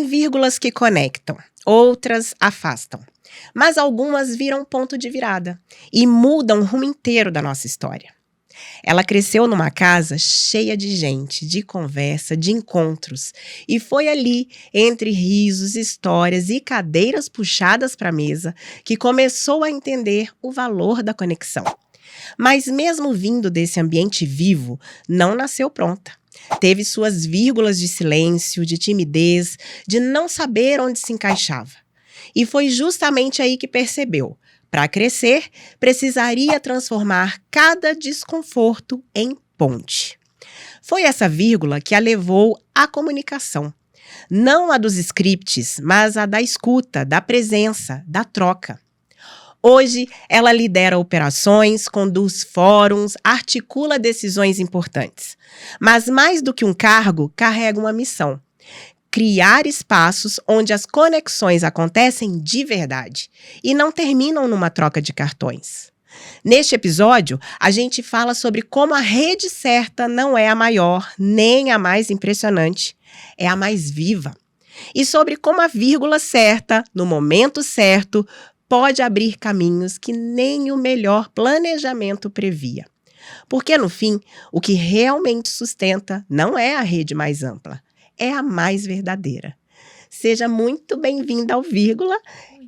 vírgulas que conectam, outras afastam. Mas algumas viram ponto de virada e mudam o rumo inteiro da nossa história. Ela cresceu numa casa cheia de gente, de conversa, de encontros. E foi ali, entre risos, histórias e cadeiras puxadas para a mesa, que começou a entender o valor da conexão. Mas mesmo vindo desse ambiente vivo, não nasceu pronta. Teve suas vírgulas de silêncio, de timidez, de não saber onde se encaixava. E foi justamente aí que percebeu: para crescer, precisaria transformar cada desconforto em ponte. Foi essa vírgula que a levou à comunicação. Não a dos scripts, mas a da escuta, da presença, da troca. Hoje, ela lidera operações, conduz fóruns, articula decisões importantes. Mas mais do que um cargo, carrega uma missão: criar espaços onde as conexões acontecem de verdade e não terminam numa troca de cartões. Neste episódio, a gente fala sobre como a rede certa não é a maior, nem a mais impressionante, é a mais viva. E sobre como a vírgula certa, no momento certo, pode abrir caminhos que nem o melhor planejamento previa. Porque, no fim, o que realmente sustenta não é a rede mais ampla, é a mais verdadeira. Seja muito bem-vinda ao Vírgula,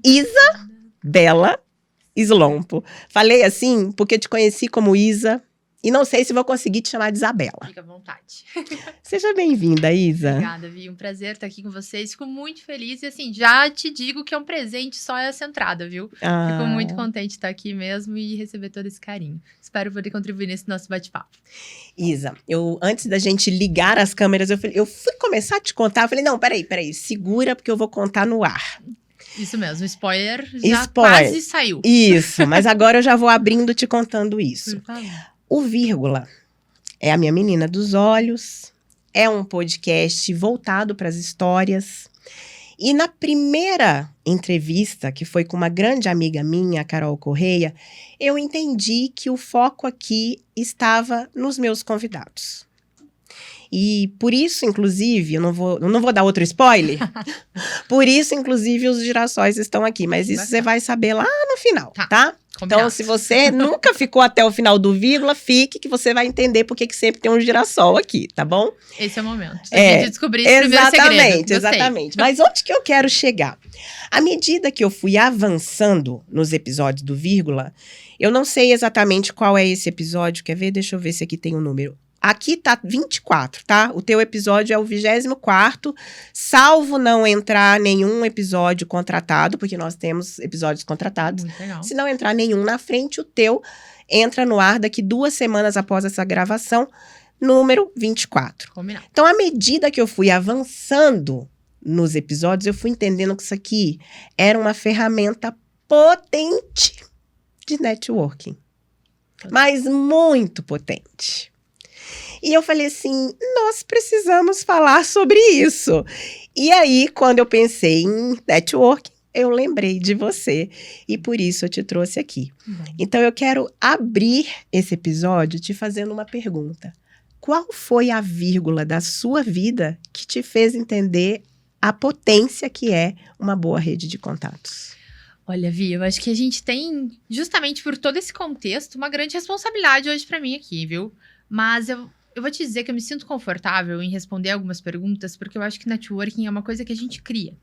Isabela Slompo. Falei assim porque te conheci como Isa e não sei se vou conseguir te chamar de Isabela. Fica à vontade. Seja bem-vinda, Isa. Obrigada, Vi. Um prazer estar aqui com vocês. Fico muito feliz. E assim, já te digo que é um presente só essa entrada, viu? Fico muito contente de estar aqui mesmo e receber todo esse carinho. Espero poder contribuir nesse nosso bate-papo. Isa, antes da gente ligar as câmeras, eu fui começar a te contar. Eu falei, não, peraí, segura porque eu vou contar no ar. Isso mesmo, spoiler já quase saiu. Isso, mas agora eu já vou abrindo te contando isso. Por favor. O Vírgula é a minha menina dos olhos, é um podcast voltado para as histórias. E na primeira entrevista, que foi com uma grande amiga minha, a Carol Correia, eu entendi que o foco aqui estava nos meus convidados. E por isso, inclusive, eu não vou dar outro spoiler, por isso, inclusive, os girassóis estão aqui. Mas isso você vai saber lá no final, tá? Então, se você nunca ficou até o final do Vírgula, fique que você vai entender por que sempre tem um girassol aqui, tá bom? Esse é o momento. A gente descobrir esse primeiro segredo. Exatamente. Mas onde que eu quero chegar? À medida que eu fui avançando nos episódios do Vírgula, eu não sei exatamente qual é esse episódio. Quer ver? Deixa eu ver se aqui tem um número. Aqui tá 24, tá? O teu episódio é o 24º, salvo não entrar nenhum episódio contratado, porque nós temos episódios contratados. Muito legal. Se não entrar nenhum na frente, o teu entra no ar daqui 2 semanas após essa gravação, número 24. Combinado. Então, à medida que eu fui avançando nos episódios, eu fui entendendo que isso aqui era uma ferramenta potente de networking. Mas muito potente. E eu falei assim, nós precisamos falar sobre isso. E aí, quando eu pensei em networking, eu lembrei de você. E por isso eu te trouxe aqui. Então, eu quero abrir esse episódio te fazendo uma pergunta. Qual foi a vírgula da sua vida que te fez entender a potência que é uma boa rede de contatos? Olha, Vi, eu acho que a gente tem, justamente por todo esse contexto, uma grande responsabilidade hoje pra mim aqui, viu? Mas eu vou te dizer que eu me sinto confortável em responder algumas perguntas, porque eu acho que networking é uma coisa que a gente cria.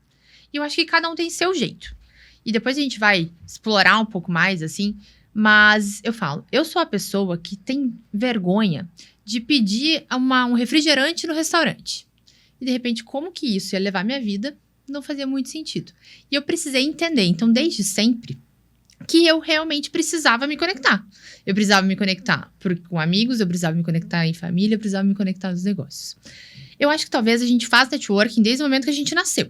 E eu acho que cada um tem seu jeito. E depois a gente vai explorar um pouco mais, assim. Mas eu falo, eu sou a pessoa que tem vergonha de pedir um refrigerante no restaurante. E de repente, como que isso ia levar minha vida, não fazia muito sentido. E eu precisei entender, então desde sempre, que eu realmente precisava me conectar. Eu precisava me conectar com amigos, eu precisava me conectar em família, eu precisava me conectar nos negócios. Eu acho que talvez a gente faça networking desde o momento que a gente nasceu.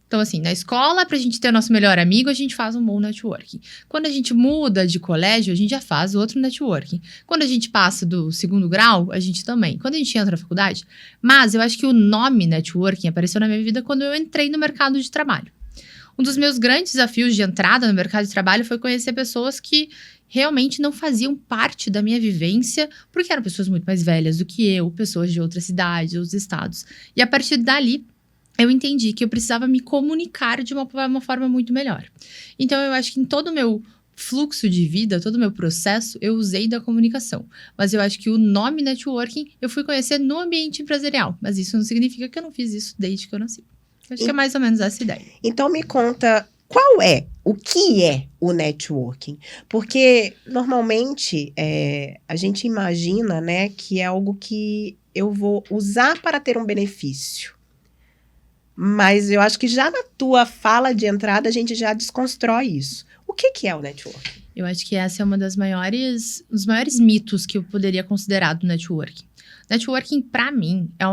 Então, assim, na escola, pra gente ter o nosso melhor amigo, a gente faz um bom networking. Quando a gente muda de colégio, a gente já faz outro networking. Quando a gente passa do 2º grau, a gente também. Quando a gente entra na faculdade. Mas eu acho que o nome networking apareceu na minha vida quando eu entrei no mercado de trabalho. Um dos meus grandes desafios de entrada no mercado de trabalho foi conhecer pessoas que realmente não faziam parte da minha vivência, porque eram pessoas muito mais velhas do que eu, pessoas de outras cidades, outros estados. E a partir dali, eu entendi que eu precisava me comunicar de uma forma muito melhor. Então, eu acho que em todo o meu fluxo de vida, todo o meu processo, eu usei da comunicação. Mas eu acho que o nome networking eu fui conhecer no ambiente empresarial. Mas isso não significa que eu não fiz isso desde que eu nasci. Eu acho que é mais ou menos essa ideia. Então me conta, o que é o networking? Porque normalmente a gente imagina, né, que é algo que eu vou usar para ter um benefício. Mas eu acho que já na tua fala de entrada a gente já desconstrói isso. O que é o networking? Eu acho que essa é uma dos maiores mitos que eu poderia considerar do networking. Networking, pra mim, é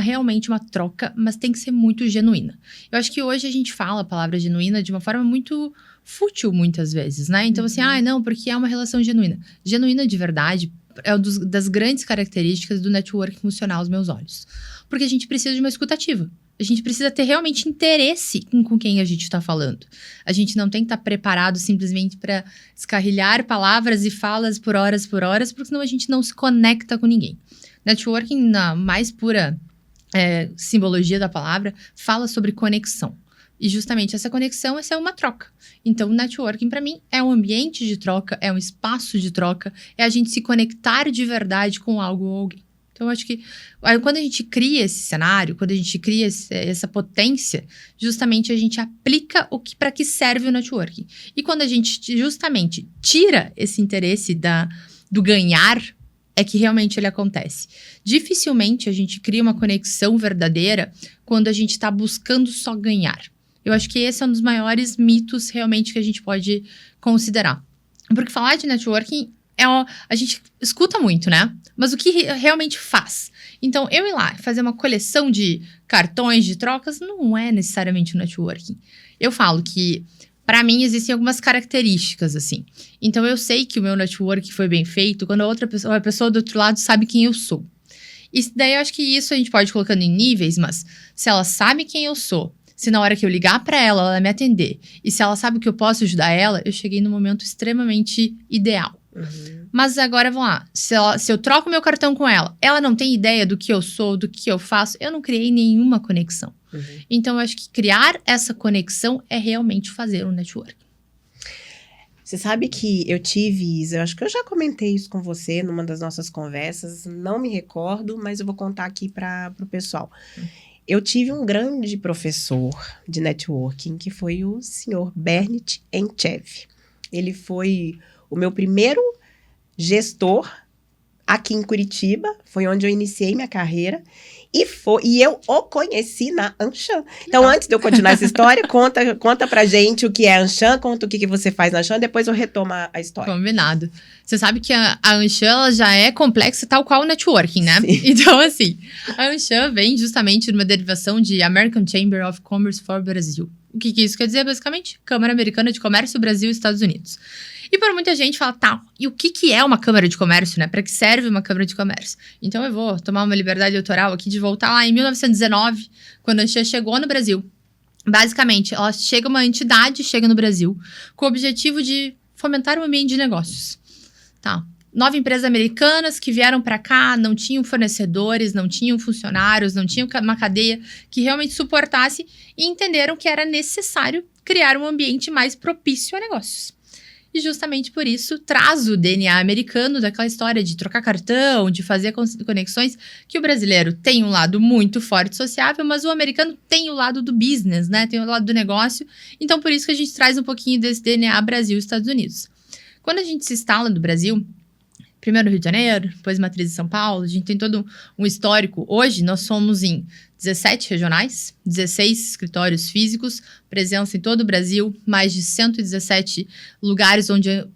realmente uma troca, mas tem que ser muito genuína. Eu acho que hoje a gente fala a palavra genuína de uma forma muito fútil, muitas vezes, né? Então, assim, não, porque é uma relação genuína. Genuína de verdade é uma das grandes características do networking funcionar aos meus olhos. Porque a gente precisa de uma escutativa. A gente precisa ter realmente interesse com quem a gente está falando. A gente não tem que estar preparado simplesmente para escarrilhar palavras e falas por horas, porque senão a gente não se conecta com ninguém. Networking, na mais pura simbologia da palavra, fala sobre conexão. E justamente essa conexão, essa é uma troca. Então, o networking, para mim, é um ambiente de troca, é um espaço de troca, é a gente se conectar de verdade com algo ou alguém. Então, eu acho que quando a gente cria esse cenário, quando a gente cria essa potência, justamente a gente aplica para que serve o networking. E quando a gente justamente tira esse interesse do ganhar, é que realmente ele acontece. Dificilmente a gente cria uma conexão verdadeira quando a gente está buscando só ganhar. Eu acho que esse é um dos maiores mitos realmente que a gente pode considerar. Porque falar de networking a gente escuta muito, né? Mas o que realmente faz? Então, eu ir lá fazer uma coleção de cartões de trocas não é necessariamente o networking. Eu falo que, para mim, existem algumas características, assim. Então, eu sei que o meu networking foi bem feito quando a pessoa do outro lado sabe quem eu sou. E daí, eu acho que isso a gente pode ir colocando em níveis, mas se ela sabe quem eu sou, se na hora que eu ligar para ela me atender, e se ela sabe que eu posso ajudar ela, eu cheguei no momento extremamente ideal. Uhum. Mas agora, vamos lá, se eu troco meu cartão com ela não tem ideia do que eu sou, do que eu faço, eu não criei nenhuma conexão. Uhum. Então, eu acho que criar essa conexão é realmente fazer um network. Você sabe que eu acho que eu já comentei isso com você numa das nossas conversas, não me recordo, mas eu vou contar aqui para o pessoal. Eu tive um grande professor de networking, que foi o senhor Bernit Enchev. Ele foi o meu primeiro gestor aqui em Curitiba, foi onde eu iniciei minha carreira, e eu o conheci na Anshan. Então, antes de eu continuar essa história, conta pra gente o que é a Anshan, conta o que você faz na Anshan, depois eu retomo a história. Combinado. Você sabe que a Anshan, ela já é complexa tal qual o networking, né? Sim. Então, assim, a Anshan vem justamente de uma derivação de American Chamber of Commerce for Brasil. O que isso quer dizer, basicamente? Câmara Americana de Comércio Brasil e Estados Unidos. E para muita gente fala, e o que é uma Câmara de Comércio, né? Para que serve uma Câmara de Comércio? Então eu vou tomar uma liberdade autoral aqui de voltar lá em 1919, quando a Anshan chegou no Brasil. Basicamente, uma entidade chega no Brasil com o objetivo de fomentar o ambiente de negócios. 9 empresas americanas que vieram para cá, não tinham fornecedores, não tinham funcionários, não tinham uma cadeia que realmente suportasse e entenderam que era necessário criar um ambiente mais propício a negócios. E justamente por isso traz o DNA americano daquela história de trocar cartão, de fazer conexões, que o brasileiro tem um lado muito forte e sociável, mas o americano tem o lado do business, né? Tem o lado do negócio. Então, por isso que a gente traz um pouquinho desse DNA Brasil e Estados Unidos. Quando a gente se instala no Brasil, primeiro Rio de Janeiro, depois matriz de São Paulo, a gente tem todo um histórico. Hoje, nós somos em 17 regionais, 16 escritórios físicos, presença em todo o Brasil, mais de 117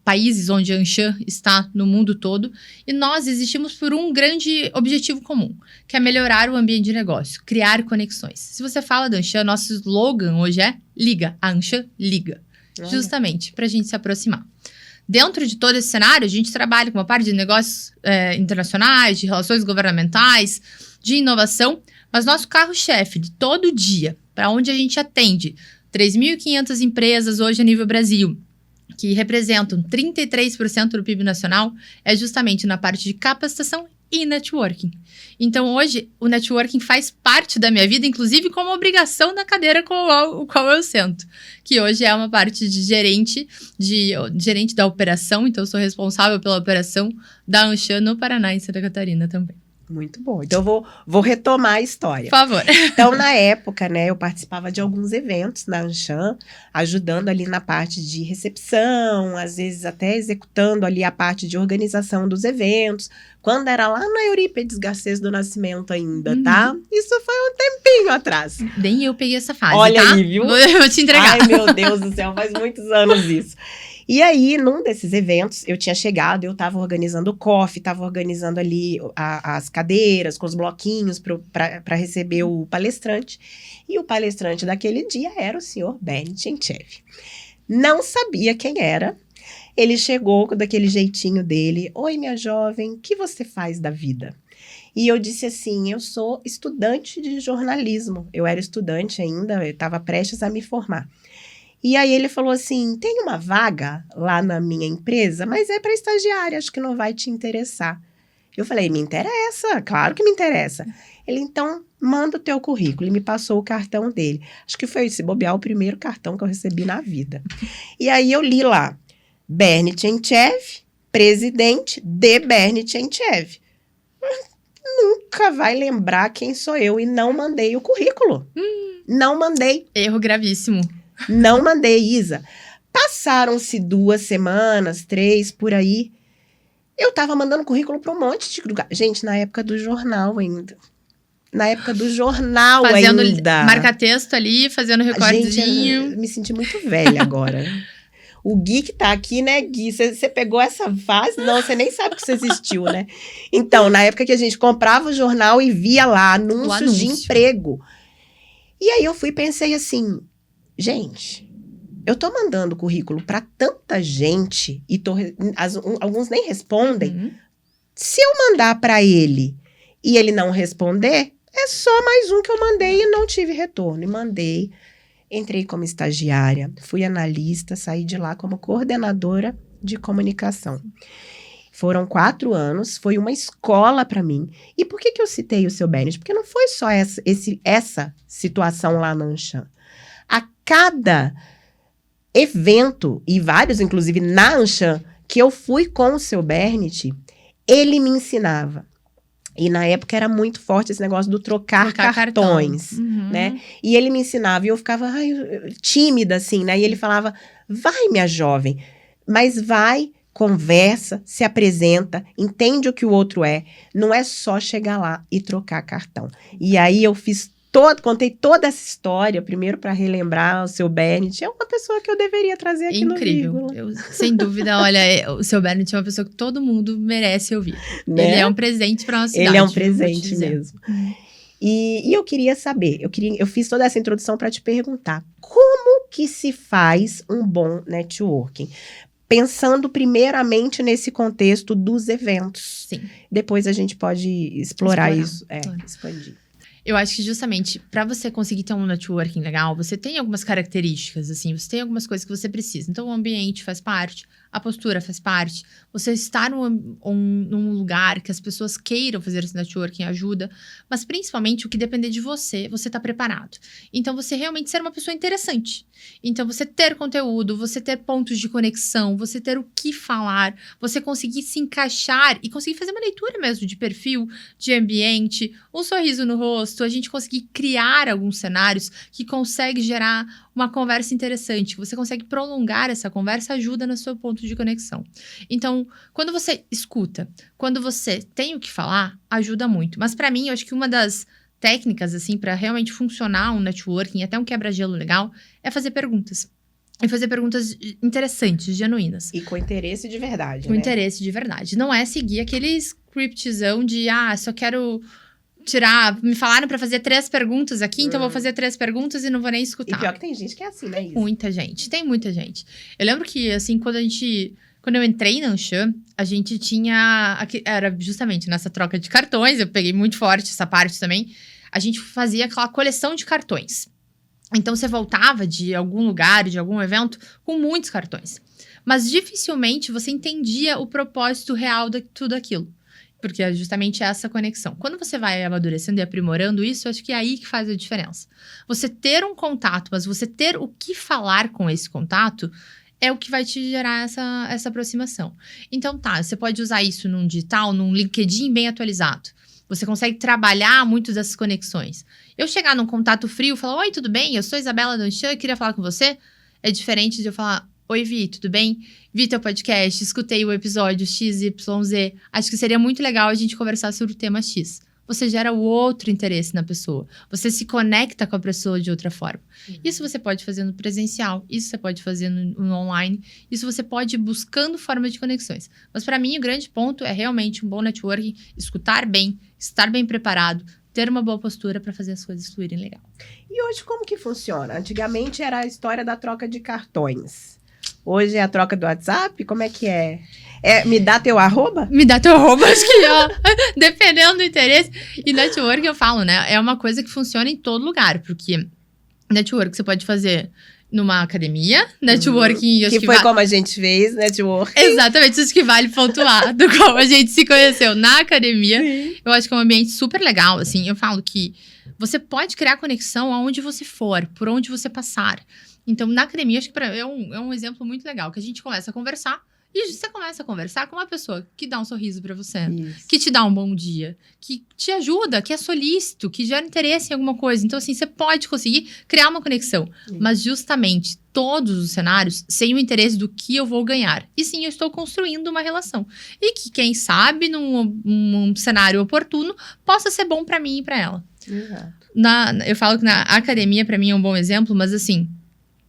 países onde a Anshan está no mundo todo. E nós existimos por um grande objetivo comum, que é melhorar o ambiente de negócio, criar conexões. Se você fala da Anshan, nosso slogan hoje é Liga, a Anshan liga. Justamente, para a gente se aproximar. Dentro de todo esse cenário, a gente trabalha com uma parte de negócios internacionais, de relações governamentais, de inovação, mas nosso carro-chefe de todo dia, para onde a gente atende 3.500 empresas hoje a nível Brasil, que representam 33% do PIB nacional, é justamente na parte de capacitação e networking. Então, hoje, o networking faz parte da minha vida, inclusive como obrigação da cadeira com a qual eu sento. Que hoje é uma parte de gerente da operação, então eu sou responsável pela operação da Anshan no Paraná e Santa Catarina também. Muito bom. Então, eu vou retomar a história. Por favor. Então, na época, né, eu participava de alguns eventos na Anshan, ajudando ali na parte de recepção, às vezes até executando ali a parte de organização dos eventos, quando era lá na Eurípides Garcês do Nascimento ainda, tá? Isso foi um tempinho atrás. Nem eu peguei essa fase, Olha tá? aí, viu? Vou te entregar. Ai, meu Deus do céu, faz muitos anos isso. E aí, num desses eventos, eu tinha chegado, eu tava organizando o coffee, tava organizando ali as cadeiras com os bloquinhos para receber o palestrante. E o palestrante daquele dia era o senhor Bernie Tchenchev. Não sabia quem era. Ele chegou daquele jeitinho dele. Oi, minha jovem, o que você faz da vida? E eu disse assim, eu sou estudante de jornalismo. Eu era estudante ainda, eu estava prestes a me formar. E aí ele falou assim, tem uma vaga lá na minha empresa, mas é para estagiária, acho que não vai te interessar. Eu falei, me interessa, claro que me interessa. Ele, então, manda o teu currículo. E me passou o cartão dele. Acho que foi, se bobear, o primeiro cartão que eu recebi na vida. E aí eu li lá, Bernie Tchenchev, presidente de Bernie Tchenchev. Nunca vai lembrar quem sou eu. E não mandei o currículo. Não mandei. Erro gravíssimo. Não mandei, Isa. Passaram-se 2 semanas, 3, por aí. Eu tava mandando currículo para um monte de lugar. Gente, na época do jornal ainda. Na época do jornal fazendo ainda. Marca-texto ali, fazendo recordezinho. Gente, eu me senti muito velha agora. O Gui que tá aqui, né, Gui? Você pegou essa fase? Não, você nem sabe que isso existiu, né? Então, na época que a gente comprava o jornal e via lá anúncios de emprego. E aí eu fui e pensei assim, gente, eu tô mandando currículo para tanta gente e alguns nem respondem. Uhum. Se eu mandar para ele e ele não responder, é só mais um que eu mandei e não tive retorno. E mandei, entrei como estagiária, fui analista, saí de lá como coordenadora de comunicação. Foram 4 anos, foi uma escola para mim. E por que eu citei o seu Bernie? Porque não foi só essa situação lá na Anshan. A cada evento, e vários, inclusive, na Anshan, que eu fui com o seu Bernie, ele me ensinava. E na época era muito forte esse negócio do trocar cartões, né? E ele me ensinava, e eu ficava tímida, assim, né? E ele falava, vai, minha jovem, mas vai, conversa, se apresenta, entende o que o outro é. Não é só chegar lá e trocar cartão. E aí eu contei toda essa história, primeiro para relembrar o seu Bernie. É uma pessoa que eu deveria trazer aqui incrível. no Vírgula. Sem dúvida, olha, o seu Bernie é uma pessoa que todo mundo merece ouvir. Né? Ele é um presente para nossa cidade. Ele é um presente mesmo. E eu queria saber, eu fiz toda essa introdução para te perguntar, como que se faz um bom networking? Pensando primeiramente nesse contexto dos eventos. Sim. Depois a gente pode explorar isso. Expandir. Eu acho que justamente para você conseguir ter um networking legal, você tem algumas características, assim, você tem algumas coisas que você precisa. Então, o ambiente faz parte, a postura faz parte, você estar num lugar que as pessoas queiram fazer esse networking ajuda, mas principalmente o que depender de você tá preparado. Então, você realmente ser uma pessoa interessante. Então, você ter conteúdo, você ter pontos de conexão, você ter o que falar, você conseguir se encaixar e conseguir fazer uma leitura mesmo de perfil, de ambiente, um sorriso no rosto, a gente conseguir criar alguns cenários que consegue gerar uma conversa interessante, que você consegue prolongar essa conversa, ajuda no seu ponto de conexão. Então, quando você escuta, quando você tem o que falar, ajuda muito. Mas para mim, eu acho que uma das técnicas, assim, para realmente funcionar um networking, até um quebra-gelo legal, é fazer perguntas. E fazer perguntas interessantes, genuínas. E com interesse de verdade, Com interesse de verdade. Não é seguir aquele scriptzão de, só quero me falaram pra fazer 3 perguntas aqui, então vou fazer 3 perguntas e não vou nem escutar. E pior que tem gente que é assim, né, Isa? Tem muita gente. Eu lembro que, assim, quando eu entrei na Anshan, a gente tinha, era justamente nessa troca de cartões, eu peguei muito forte essa parte também, a gente fazia aquela coleção de cartões. Então, você voltava de algum lugar, de algum evento, com muitos cartões. Mas, dificilmente, você entendia o propósito real de tudo aquilo. Porque é justamente essa conexão. Quando você vai amadurecendo e aprimorando isso, eu acho que é aí que faz a diferença. Você ter um contato, mas você ter o que falar com esse contato é o que vai te gerar essa aproximação. Então tá, você pode usar isso num digital, num LinkedIn bem atualizado. Você consegue trabalhar muito dessas conexões. Eu chegar num contato frio e falar, oi, tudo bem? Eu sou Isabela Danchan, eu queria falar com você. É diferente de eu falar, oi, Vi, tudo bem? Vi teu podcast, escutei o episódio XYZ. Acho que seria muito legal a gente conversar sobre o tema X. Você gera o outro interesse na pessoa. Você se conecta com a pessoa de outra forma. Isso você pode fazer no presencial, isso você pode fazer no online, isso você pode ir buscando formas de conexões. Mas para mim, o grande ponto é realmente um bom networking, escutar bem, estar bem preparado, ter uma boa postura para fazer as coisas fluírem legal. E hoje como que funciona? Antigamente era a história da troca de cartões. Hoje é a troca do WhatsApp? Como é que é? Me dá teu arroba? Me dá teu arroba, acho que ó, dependendo do interesse. E network, eu falo, né? É uma coisa que funciona em todo lugar, porque network você pode fazer numa academia, networking... Que foi como a gente fez, network. Exatamente, isso que vale pontuar, do como a gente se conheceu na academia. Sim. Eu acho que é um ambiente super legal, assim. Eu falo que você pode criar conexão aonde você for, por onde você passar. Então, na academia, acho que é um exemplo muito legal, que a gente começa a conversar, e você começa a conversar com uma pessoa que dá um sorriso pra você, que te dá um bom dia, que te ajuda, que é solícito, que gera interesse em alguma coisa. Então, assim, você pode conseguir criar uma conexão. Mas, justamente, todos os cenários sem o interesse do que eu vou ganhar. E sim, eu estou construindo uma relação. E que, quem sabe, num cenário oportuno, possa ser bom pra mim e pra ela. Exato. Eu falo que na academia, pra mim, é um bom exemplo, mas, assim...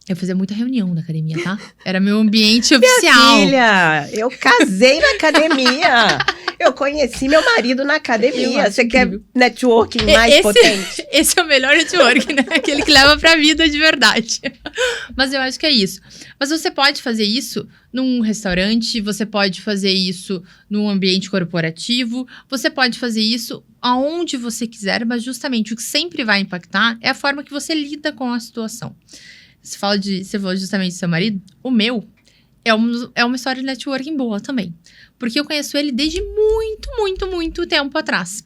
Eu fazia muita reunião na academia, tá? Era meu ambiente oficial. Minha filha, eu casei na academia. Eu conheci meu marido na academia. Você quer networking mais potente? Esse é o melhor networking, né? Aquele que leva pra vida de verdade. Mas eu acho que é isso. Mas você pode fazer isso num restaurante, você pode fazer isso num ambiente corporativo, você pode fazer isso aonde você quiser, mas justamente o que sempre vai impactar é a forma que você lida com a situação. Você falou justamente do seu marido. O meu é uma história de networking boa também. Porque eu conheço ele desde muito tempo atrás.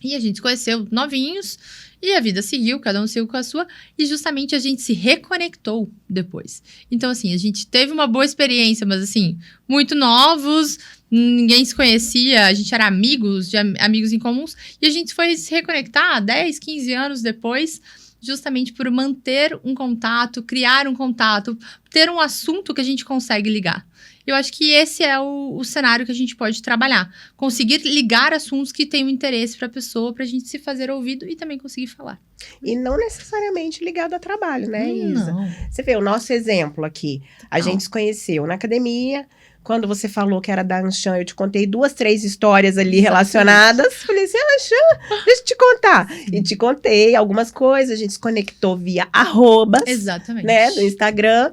E a gente se conheceu novinhos. E a vida seguiu, cada um seguiu com a sua. E justamente a gente se reconectou depois. Então, assim, a gente teve uma boa experiência. Mas, assim, muito novos. Ninguém se conhecia. A gente era amigos em comuns. E a gente foi se reconectar 10, 15 anos depois, justamente por manter um contato, criar um contato, ter um assunto que a gente consegue ligar. Eu acho que esse é o cenário que a gente pode trabalhar. Conseguir ligar assuntos que tenham interesse para a pessoa, para a gente se fazer ouvido e também conseguir falar. E não necessariamente ligado a trabalho, né, Isa? Não. Você vê o nosso exemplo aqui. A gente se conheceu na academia. Quando você falou que era da Anshan, eu te contei 2, 3 histórias ali relacionadas. Falei assim, Anshan, deixa eu te contar. E te contei algumas coisas, a gente se conectou via arrobas. Exatamente. Né, do Instagram.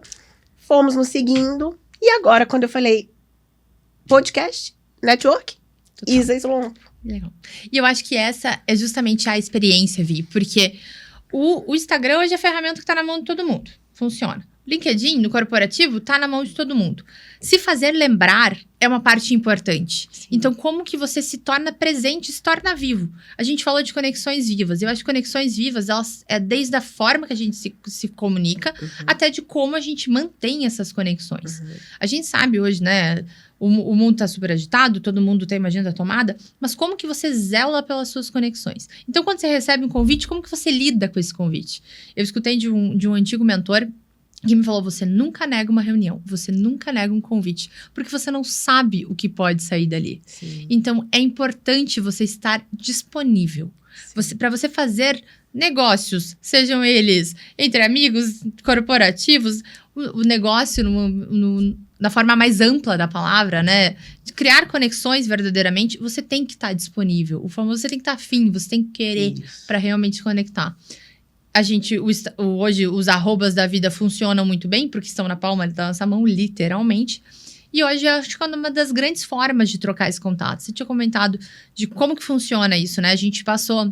Fomos nos seguindo. E agora, quando eu falei podcast, network, total. Isa Slon. Legal. E eu acho que essa é justamente a experiência, Vi. Porque o Instagram hoje é a ferramenta que tá na mão de todo mundo. Funciona. LinkedIn, no corporativo, tá na mão de todo mundo. Se fazer lembrar é uma parte importante. Sim. Então, como que você se torna presente, se torna vivo? A gente falou de conexões vivas. Eu acho que conexões vivas, elas é desde a forma que a gente se comunica, até de como a gente mantém essas conexões. A gente sabe hoje, né? O mundo tá super agitado, todo mundo tem uma agenda tomada, mas como que você zela pelas suas conexões? Então, quando você recebe um convite, como que você lida com esse convite? Eu escutei de um antigo mentor que me falou, você nunca nega uma reunião, você nunca nega um convite, porque você não sabe o que pode sair dali. Sim. Então, é importante você estar disponível. Para você fazer negócios, sejam eles entre amigos, corporativos, o negócio na forma mais ampla da palavra, né? De criar conexões verdadeiramente, você tem que estar disponível. O famoso, você tem que estar afim, você tem que querer para realmente conectar. Hoje, os arrobas da vida funcionam muito bem, porque estão na palma da nossa mão, literalmente. E hoje, eu acho que é uma das grandes formas de trocar esse contato. Você tinha comentado de como que funciona isso, né? A gente passou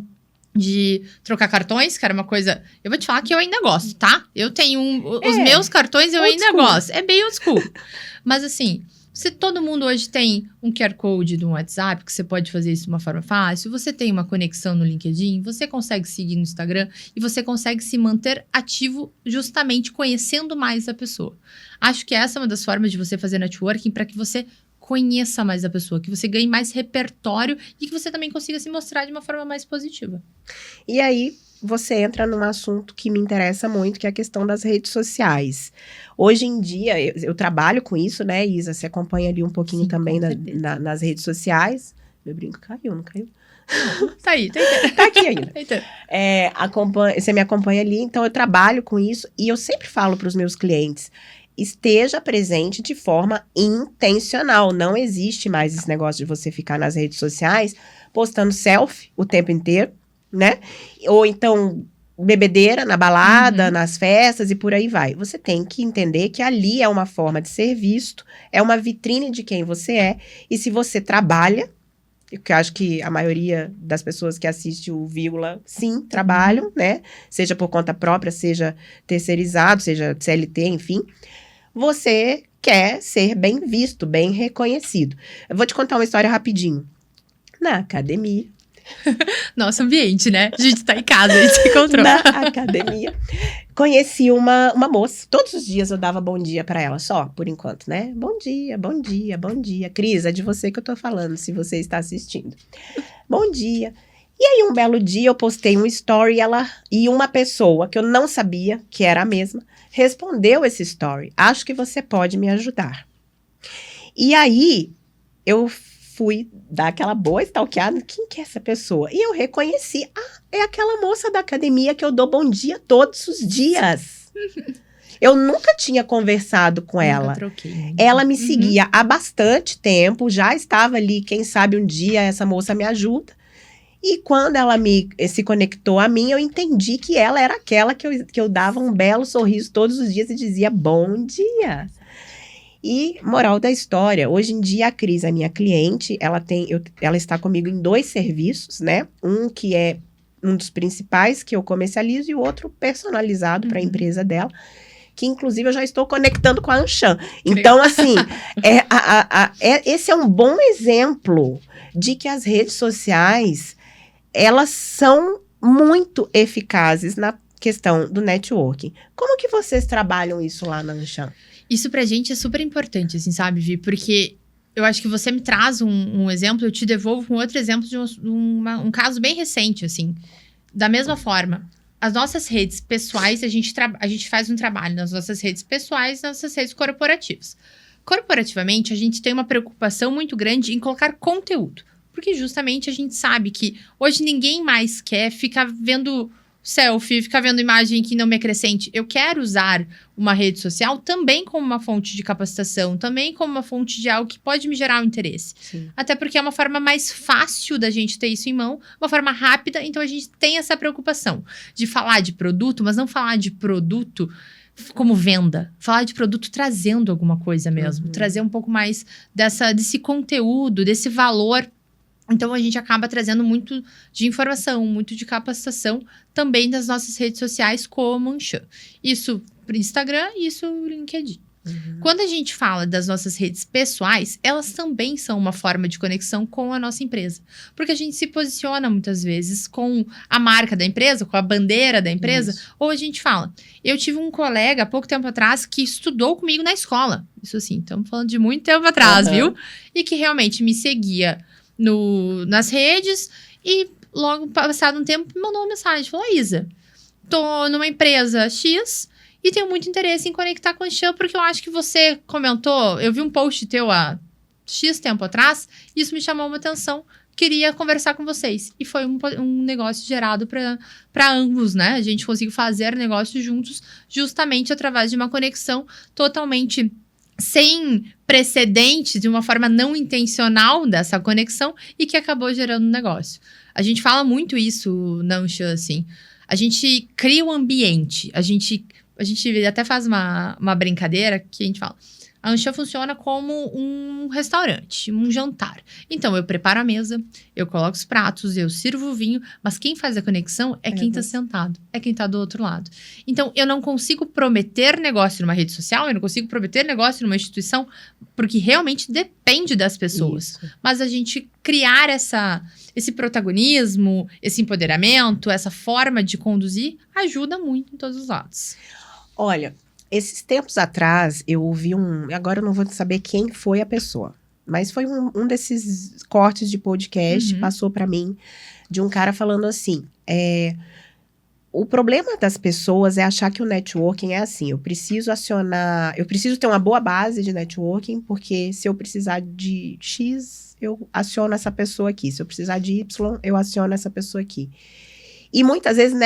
de trocar cartões, que era uma coisa... Eu vou te falar que eu ainda gosto, tá? Eu tenho os meus cartões, eu ainda gosto. É bem old school. Mas, assim, Todo mundo hoje tem um QR Code do WhatsApp, que você pode fazer isso de uma forma fácil. Você tem uma conexão no LinkedIn, você consegue seguir no Instagram e você consegue se manter ativo justamente conhecendo mais a pessoa. Acho que essa é uma das formas de você fazer networking para que você conheça mais a pessoa, que você ganhe mais repertório e que você também consiga se mostrar de uma forma mais positiva. E aí, você entra num assunto que me interessa muito, que é a questão das redes sociais. Hoje em dia, eu trabalho com isso, né, Isa? Você acompanha ali um pouquinho Sim, também nas redes sociais. Meu brinco caiu, não caiu? Tá aí, tá inteiro. Tá aqui ainda. Tá inteiro. Você me acompanha ali, então eu trabalho com isso. E eu sempre falo para os meus clientes, esteja presente de forma intencional. Não existe mais esse negócio de você ficar nas redes sociais postando selfie o tempo inteiro, né? Ou então bebedeira na balada, nas festas e por aí vai. Você tem que entender que ali é uma forma de ser visto, é uma vitrine de quem você é. E se você trabalha, que eu acho que a maioria das pessoas que assistem o Vírgula, sim, trabalham, né? Seja por conta própria, seja terceirizado, seja CLT, enfim. Você quer ser bem visto, bem reconhecido. Eu vou te contar uma história rapidinho. Na academia. Nosso ambiente, né? A gente tá em casa, a gente se encontrou. Na academia. Conheci uma moça. Todos os dias eu dava bom dia pra ela, só, por enquanto, né? Bom dia, bom dia, bom dia. Cris, é de você que eu tô falando, se você está assistindo. Bom dia. E aí, um belo dia, eu postei um story e uma pessoa que eu não sabia que era a mesma, respondeu esse story. Acho que você pode me ajudar. E aí, eu fui dar aquela boa stalkeada. Quem que é essa pessoa? E eu reconheci. É aquela moça da academia que eu dou bom dia todos os dias. Eu nunca tinha conversado com ela. Troquei. Ela me seguia há bastante tempo. Já estava ali, quem sabe um dia essa moça me ajuda. E quando ela se conectou a mim, eu entendi que ela era aquela que eu dava um belo sorriso todos os dias e dizia bom dia. E moral da história, hoje em dia a Cris, a minha cliente, ela está comigo em 2 serviços, né? Um que é um dos principais que eu comercializo e o outro personalizado para a empresa dela, que inclusive eu já estou conectando com a Anshan. Então, assim, esse é um bom exemplo de que as redes sociais, elas são muito eficazes na questão do networking. Como que vocês trabalham isso lá na Anshan? Isso pra gente é super importante, assim, sabe, Vi? Porque eu acho que você me traz um exemplo, eu te devolvo um outro exemplo de um caso bem recente, assim. Da mesma forma, as nossas redes pessoais, a gente faz um trabalho nas nossas redes pessoais e nas nossas redes corporativas. Corporativamente, a gente tem uma preocupação muito grande em colocar conteúdo. Porque justamente a gente sabe que hoje ninguém mais quer ficar vendo selfie, ficar vendo imagem que não me acrescente. Eu quero usar uma rede social também como uma fonte de capacitação, também como uma fonte de algo que pode me gerar um interesse. Sim. Até porque é uma forma mais fácil da gente ter isso em mão, uma forma rápida, então a gente tem essa preocupação de falar de produto, mas não falar de produto como venda. Falar de produto trazendo alguma coisa mesmo. Trazer um pouco mais desse conteúdo, desse valor. Então, a gente acaba trazendo muito de informação, muito de capacitação também das nossas redes sociais, como Anshan. Isso para o Instagram e isso no LinkedIn. Quando a gente fala das nossas redes pessoais, elas também são uma forma de conexão com a nossa empresa. Porque a gente se posiciona muitas vezes com a marca da empresa, com a bandeira da empresa, Isso. ou a gente fala. Eu tive um colega, há pouco tempo atrás, que estudou comigo na escola. Isso assim, estamos falando de muito tempo atrás, viu? E que realmente me seguia nas redes e logo passado um tempo me mandou uma mensagem, falou, Isa, tô numa empresa X e tenho muito interesse em conectar com a Anshan porque eu acho que você comentou, eu vi um post teu há X tempo atrás, e isso me chamou uma atenção, queria conversar com vocês. E foi um negócio gerado para ambos, né? A gente conseguiu fazer negócios juntos justamente através de uma conexão totalmente sem precedente, de uma forma não intencional dessa conexão e que acabou gerando um negócio. A gente fala muito isso na Anshan, assim. A gente cria um ambiente. A gente até faz uma brincadeira que a gente fala. A Anshan funciona como um restaurante, um jantar. Então, eu preparo a mesa, eu coloco os pratos, eu sirvo o vinho, mas quem faz a conexão é quem tá sentado, é quem tá do outro lado. Então, eu não consigo prometer negócio numa rede social, eu não consigo prometer negócio numa instituição, porque realmente depende das pessoas. Isso. Mas a gente criar esse protagonismo, esse empoderamento, essa forma de conduzir, ajuda muito em todos os lados. Olha, esses tempos atrás, eu ouvi agora eu não vou saber quem foi a pessoa, mas foi um desses cortes de podcast, passou para mim, de um cara falando assim, o problema das pessoas é achar que o networking é assim, eu preciso ter uma boa base de networking, porque se eu precisar de X, eu aciono essa pessoa aqui, se eu precisar de Y, eu aciono essa pessoa aqui. E muitas vezes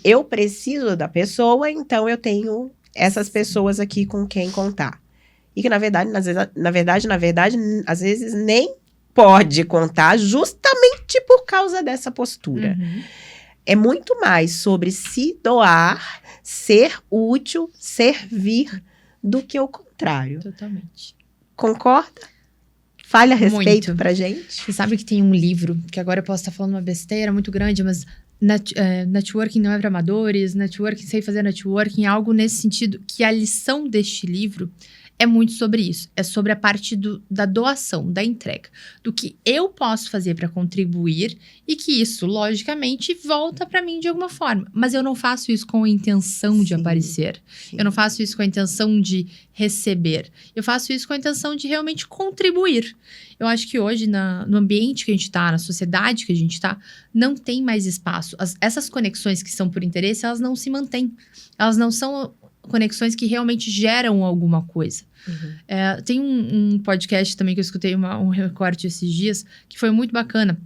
eu preciso da pessoa, então eu tenho essas pessoas aqui com quem contar. E que, na verdade, às vezes nem pode contar justamente por causa dessa postura. É muito mais sobre se doar, ser útil, servir, do que o contrário. Totalmente. Concorda? Fale a respeito pra gente. Você sabe que tem um livro, que agora eu posso estar falando uma besteira muito grande, mas networking não é para amadores, networking, sei fazer networking, algo nesse sentido, que a lição deste livro é muito sobre isso. É sobre a parte da doação, da entrega. Do que eu posso fazer para contribuir e que isso, logicamente, volta para mim de alguma forma. Mas eu não faço isso com a intenção de aparecer. Sim. Eu não faço isso com a intenção de receber. Eu faço isso com a intenção de realmente contribuir. Eu acho que hoje, no ambiente que a gente está, na sociedade que a gente está, não tem mais espaço. Essas conexões que são por interesse, elas não se mantêm. Elas não são conexões que realmente geram alguma coisa. Tem um podcast também que eu escutei um recorte esses dias, que foi muito bacana.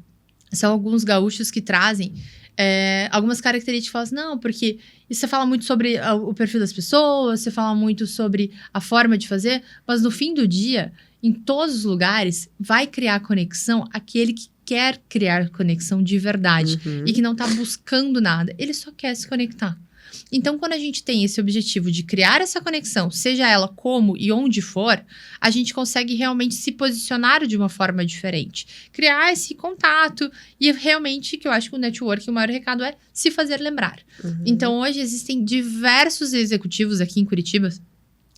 São alguns gaúchos que trazem algumas características. Falam assim, não, porque isso você fala muito sobre o perfil das pessoas, você fala muito sobre a forma de fazer, mas no fim do dia, em todos os lugares, vai criar conexão aquele que quer criar conexão de verdade e que não está buscando nada. Ele só quer se conectar. Então, quando a gente tem esse objetivo de criar essa conexão, seja ela como e onde for, a gente consegue realmente se posicionar de uma forma diferente. Criar esse contato e realmente, que eu acho que o networking, o maior recado é se fazer lembrar. Então, hoje existem diversos executivos aqui em Curitiba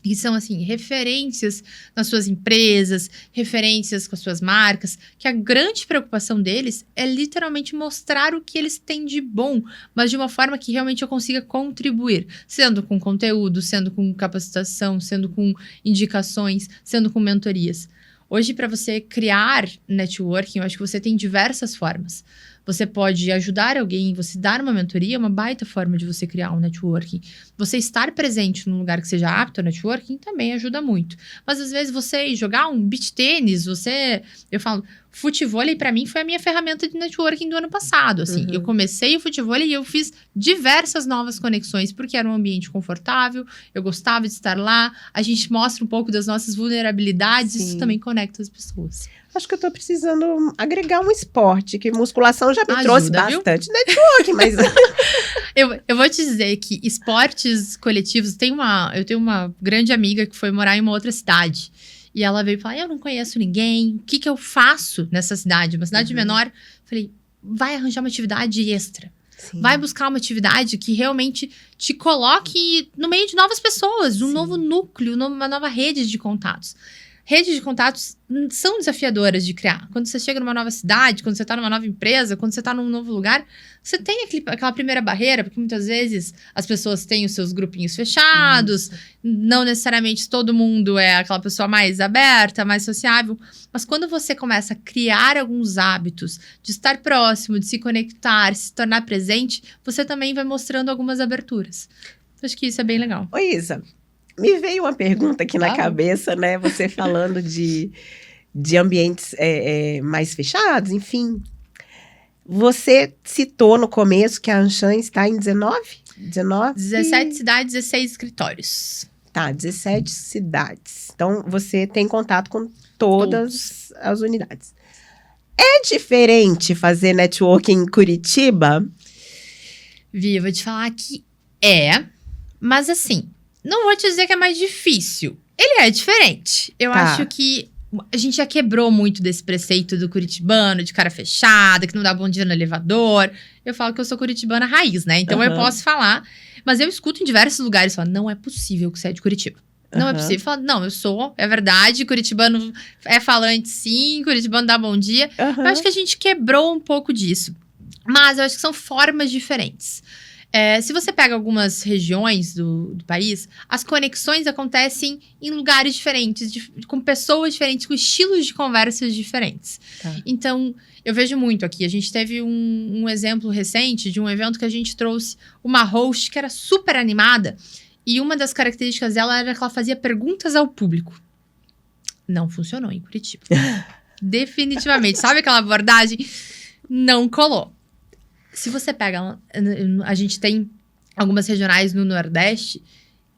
que são, assim, referências nas suas empresas, referências com as suas marcas, que a grande preocupação deles é literalmente mostrar o que eles têm de bom, mas de uma forma que realmente eu consiga contribuir, sendo com conteúdo, sendo com capacitação, sendo com indicações, sendo com mentorias. Hoje, para você criar networking, eu acho que você tem diversas formas. Você pode ajudar alguém, você dar uma mentoria, é uma baita forma de você criar um networking. Você estar presente num lugar que seja apto ao networking também ajuda muito. Mas às vezes você jogar um beach tênis, eu falo, futevôlei para mim foi a minha ferramenta de networking do ano passado, assim. Eu comecei o futevôlei e eu fiz diversas novas conexões, porque era um ambiente confortável, eu gostava de estar lá, a gente mostra um pouco das nossas vulnerabilidades, isso também conecta as pessoas. Acho que eu tô precisando agregar um esporte, que musculação já me trouxe bastante networking, mas... eu vou te dizer que esportes coletivos, eu tenho uma grande amiga que foi morar em uma outra cidade. E ela veio falar, eu não conheço ninguém, o que eu faço nessa cidade? Uma cidade menor. Falei, vai arranjar uma atividade extra. Sim. Vai buscar uma atividade que realmente te coloque no meio de novas pessoas, um novo núcleo, uma nova rede de contatos. Redes de contatos são desafiadoras de criar. Quando você chega numa nova cidade, quando você está numa nova empresa, quando você está num novo lugar, você tem aquela primeira barreira, porque muitas vezes as pessoas têm os seus grupinhos fechados, não necessariamente todo mundo é aquela pessoa mais aberta, mais sociável, mas quando você começa a criar alguns hábitos de estar próximo, de se conectar, se tornar presente, você também vai mostrando algumas aberturas. Acho que isso é bem legal. Ô, Isa, me veio uma pergunta aqui na cabeça, né? Você falando de ambientes mais fechados, enfim. Você citou no começo que a Anshan está em 17 cidades, 16 escritórios. Tá, 17 cidades. Então, você tem contato com todas as unidades. É diferente fazer networking em Curitiba? Vi, eu vou te falar que mas assim... Não vou te dizer que é mais difícil. Ele é diferente. Eu Tá. acho que a gente já quebrou muito desse preceito do curitibano, de cara fechada, que não dá bom dia no elevador. Eu falo que eu sou curitibana raiz, né? Então eu Aham. posso falar. Mas eu escuto em diversos lugares, falar, não é possível que você é de Curitiba. Não é Aham. possível. Fala, não, eu sou, é verdade, curitibano é falante sim, curitibano dá bom dia. Aham. Eu acho que a gente quebrou um pouco disso. Mas eu acho que são formas diferentes. Se você pega algumas regiões do país, as conexões acontecem em lugares diferentes, com pessoas diferentes, com estilos de conversas diferentes. Tá. Então, eu vejo muito aqui. A gente teve um exemplo recente de um evento que a gente trouxe uma host que era super animada. E uma das características dela era que ela fazia perguntas ao público. Não funcionou em Curitiba. Definitivamente. Sabe aquela abordagem? Não colou. Se você pega... A gente tem algumas regionais no Nordeste.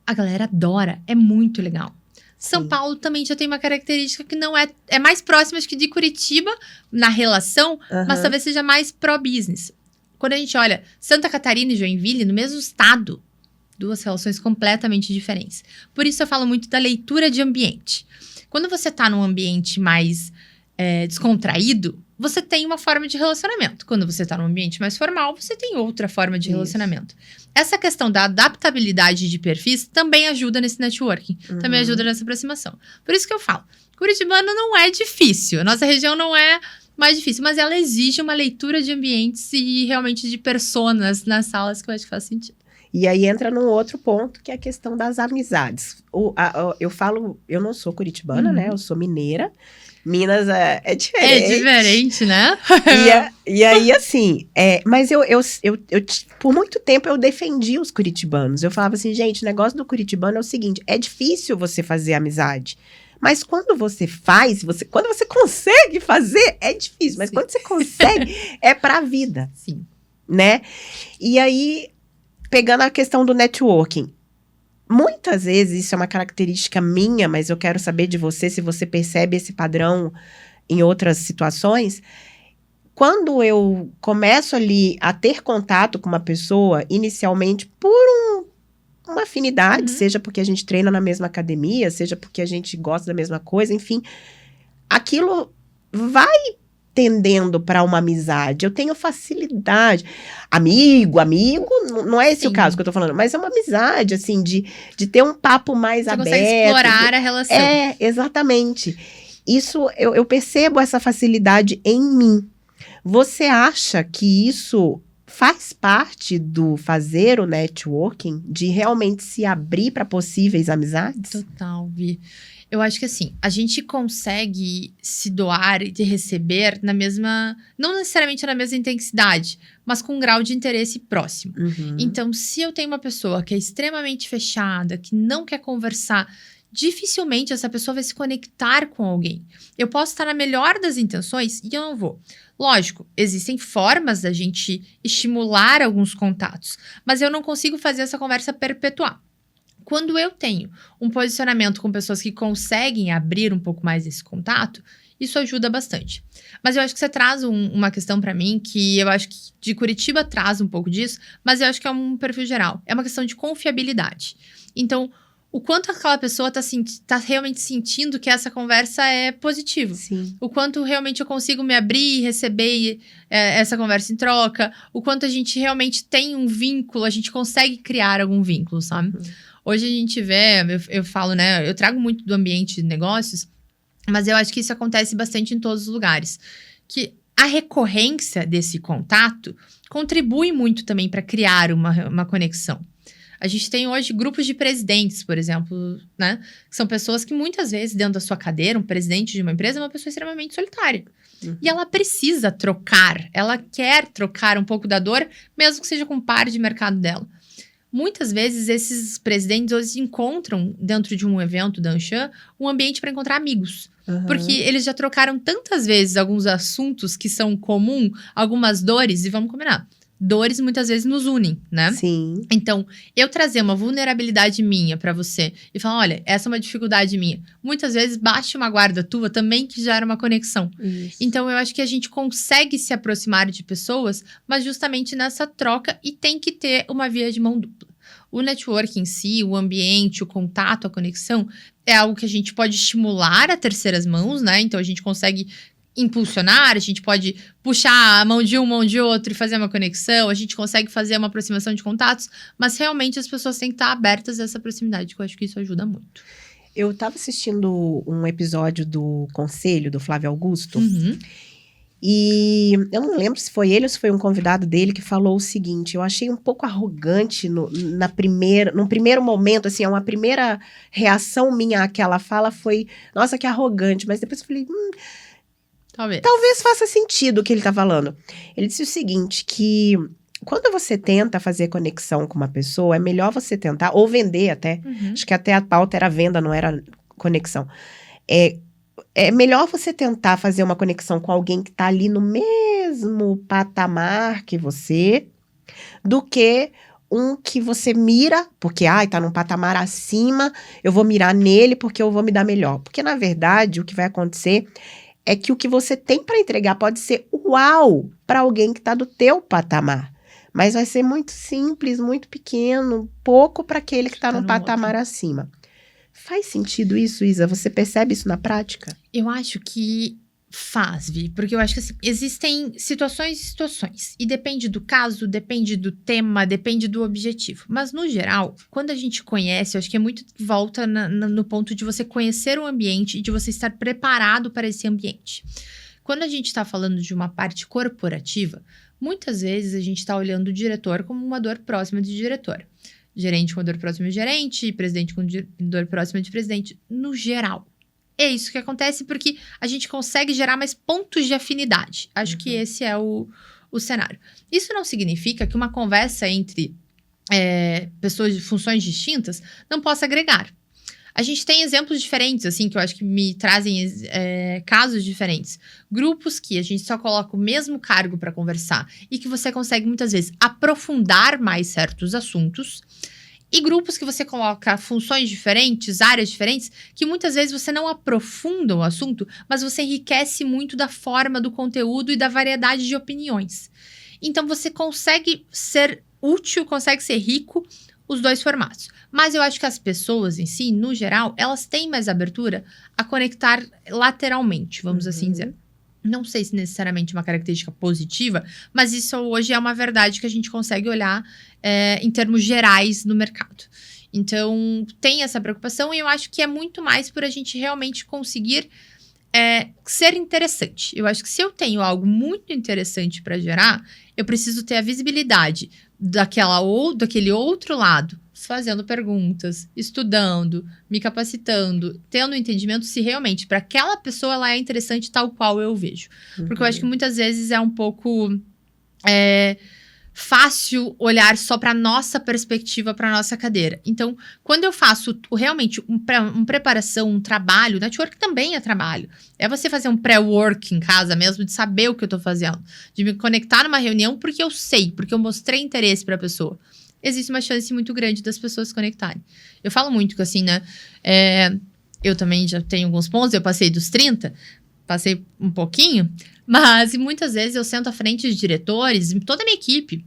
A galera adora. É muito legal. São Sim. Paulo também já tem uma característica que não é... É mais próxima, acho que, de Curitiba na relação, mas Aham. talvez seja mais pró-business. Quando a gente olha Santa Catarina e Joinville, no mesmo estado, duas relações completamente diferentes. Por isso eu falo muito da leitura de ambiente. Quando você tá num ambiente mais descontraído, você tem uma forma de relacionamento. Quando você tá num ambiente mais formal, você tem outra forma de Isso. relacionamento. Essa questão da adaptabilidade de perfis também ajuda nesse networking. Também Uhum. ajuda nessa aproximação. Por isso que eu falo, curitibano não é difícil. A nossa região não é mais difícil, mas ela exige uma leitura de ambientes e realmente de personas nas salas, que eu acho que faz sentido. E aí entra num outro ponto, que é a questão das amizades. Eu falo, eu não sou curitibana, Uhum. né? Eu sou mineira. Minas é É diferente. diferente, né? E aí, assim, mas por muito tempo eu defendi os curitibanos. Eu falava assim, gente, o negócio do curitibano é o seguinte, é difícil você fazer amizade. Mas quando você faz, quando você consegue fazer, é difícil. Mas Sim. quando você consegue, é pra vida, Sim. né? E aí, pegando a questão do networking. Muitas vezes, isso é uma característica minha, mas eu quero saber de você, se você percebe esse padrão em outras situações. Quando eu começo ali a ter contato com uma pessoa, inicialmente por uma afinidade, Uhum. seja porque a gente treina na mesma academia, seja porque a gente gosta da mesma coisa, enfim, aquilo vai tendendo para uma amizade. Eu tenho facilidade. Amigo, não é esse o Sim. caso que eu tô falando, mas é uma amizade, assim, de ter um papo mais Você aberto. consegue explorar a relação. Exatamente. Isso, eu percebo essa facilidade em mim. Você acha que isso faz parte do fazer o networking, de realmente se abrir para possíveis amizades? Total, Vi. Eu acho que assim, a gente consegue se doar e receber na mesma, não necessariamente na mesma intensidade, mas com um grau de interesse próximo. Uhum. Então, se eu tenho uma pessoa que é extremamente fechada, que não quer conversar, dificilmente essa pessoa vai se conectar com alguém. Eu posso estar na melhor das intenções e eu não vou. Lógico, existem formas da gente estimular alguns contatos, mas eu não consigo fazer essa conversa perpetuar. Quando eu tenho um posicionamento com pessoas que conseguem abrir um pouco mais esse contato, isso ajuda bastante. Mas eu acho que você traz uma questão pra mim que eu acho que de Curitiba traz um pouco disso, mas eu acho que é um perfil geral. É uma questão de confiabilidade. Então, o quanto aquela pessoa tá realmente sentindo que essa conversa é positiva. Sim. O quanto realmente eu consigo me abrir e receber essa conversa em troca. O quanto a gente realmente tem um vínculo, a gente consegue criar algum vínculo, sabe? Uhum. Hoje a gente vê, eu falo, né? Eu trago muito do ambiente de negócios, mas eu acho que isso acontece bastante em todos os lugares. Que a recorrência desse contato contribui muito também para criar uma conexão. A gente tem hoje grupos de presidentes, por exemplo, né? Que são pessoas que muitas vezes, dentro da sua cadeira, um presidente de uma empresa é uma pessoa extremamente solitária. Uhum. E ela precisa trocar, ela quer trocar um pouco da dor, mesmo que seja com o par de mercado dela. Muitas vezes, esses presidentes hoje encontram, dentro de um evento da Anshan, um ambiente para encontrar amigos. Uhum. Porque eles já trocaram tantas vezes alguns assuntos que são comum, algumas dores, e vamos combinar. Dores muitas vezes nos unem, né? Sim. Então, eu trazer uma vulnerabilidade minha pra você e falar, olha, essa é uma dificuldade minha. Muitas vezes baixa uma guarda tua também que gera uma conexão. Isso. Então, eu acho que a gente consegue se aproximar de pessoas, mas justamente nessa troca e tem que ter uma via de mão dupla. O network em si, o ambiente, o contato, a conexão, é algo que a gente pode estimular a terceiras mãos, né? Então, a gente consegue impulsionar, a gente pode puxar a mão de um, mão de outro e fazer uma conexão, a gente consegue fazer uma aproximação de contatos, mas realmente as pessoas têm que estar abertas a essa proximidade, que eu acho que isso ajuda muito. Eu tava assistindo um episódio do Conselho, do Flávio Augusto, e eu não lembro se foi ele ou se foi um convidado dele que falou o seguinte, eu achei um pouco arrogante num primeiro momento, assim, uma primeira reação minha àquela fala foi, nossa, que arrogante, mas depois eu falei, talvez faça sentido o que ele tá falando. Ele disse o seguinte, que quando você tenta fazer conexão com uma pessoa, é melhor você tentar, ou vender até, acho que até a pauta era venda, não era conexão. É melhor você tentar fazer uma conexão com alguém que tá ali no mesmo patamar que você, do que um que você mira, porque, tá num patamar acima, eu vou mirar nele porque eu vou me dar melhor. Porque, na verdade, o que vai acontecer é que o que você tem para entregar pode ser uau para alguém que está do teu patamar. Mas vai ser muito simples, muito pequeno, pouco para aquele que está no patamar acima. Faz sentido isso, Isa? Você percebe isso na prática? Eu acho que faz, Vi, porque eu acho que assim, existem situações e situações. E depende do caso, depende do tema, depende do objetivo. Mas, no geral, quando a gente conhece, eu acho que é muito volta no ponto de você conhecer o ambiente e de você estar preparado para esse ambiente. Quando a gente está falando de uma parte corporativa, muitas vezes a gente está olhando o diretor como uma dor próxima de diretor. Gerente com dor próxima de gerente, presidente com dor próxima de presidente, no geral. É isso que acontece porque a gente consegue gerar mais pontos de afinidade. Acho que esse é o cenário. Isso não significa que uma conversa entre pessoas de funções distintas não possa agregar. A gente tem exemplos diferentes, assim, que eu acho que me trazem casos diferentes. Grupos que a gente só coloca o mesmo cargo para conversar e que você consegue, muitas vezes, aprofundar mais certos assuntos. E grupos que você coloca funções diferentes, áreas diferentes, que muitas vezes você não aprofunda o assunto, mas você enriquece muito da forma do conteúdo e da variedade de opiniões. Então, você consegue ser útil, consegue ser rico, os dois formatos. Mas eu acho que as pessoas em si, no geral, elas têm mais abertura a conectar lateralmente, vamos assim dizer. Não sei se necessariamente uma característica positiva, mas isso hoje é uma verdade que a gente consegue olhar em termos gerais no mercado. Então, tem essa preocupação e eu acho que é muito mais por a gente realmente conseguir ser interessante. Eu acho que se eu tenho algo muito interessante para gerar, eu preciso ter a visibilidade daquele outro lado, fazendo perguntas, estudando, me capacitando, tendo um entendimento se realmente para aquela pessoa ela é interessante tal qual eu vejo. Porque eu acho que muitas vezes é um pouco fácil olhar só para nossa perspectiva, para nossa cadeira. Então, quando eu faço realmente uma preparação, um trabalho, network também é trabalho. É você fazer um pré-work em casa mesmo, de saber o que eu tô fazendo, de me conectar numa reunião porque eu sei, porque eu mostrei interesse para a pessoa. Existe uma chance muito grande das pessoas se conectarem. Eu falo muito que, assim, né? Eu também já tenho alguns pontos, eu passei dos 30, passei um pouquinho, mas muitas vezes eu sento à frente de diretores, toda a minha equipe,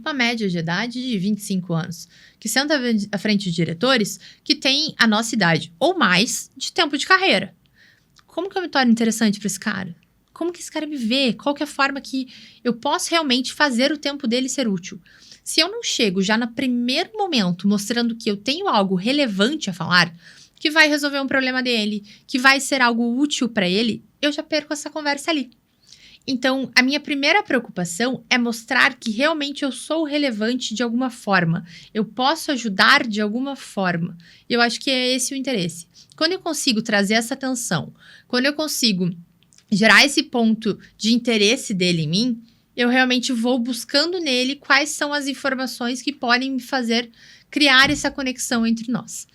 uma média de idade de 25 anos, que senta à frente de diretores que têm a nossa idade, ou mais, de tempo de carreira. Como que eu me torno interessante para esse cara? Como que esse cara me vê? Qual que é a forma que eu posso realmente fazer o tempo dele ser útil? Se eu não chego já no primeiro momento mostrando que eu tenho algo relevante a falar, que vai resolver um problema dele, que vai ser algo útil para ele, eu já perco essa conversa ali. Então, a minha primeira preocupação é mostrar que realmente eu sou relevante de alguma forma. Eu posso ajudar de alguma forma. E eu acho que é esse o interesse. Quando eu consigo trazer essa atenção, quando eu consigo gerar esse ponto de interesse dele em mim, eu realmente vou buscando nele quais são as informações que podem me fazer criar essa conexão entre nós.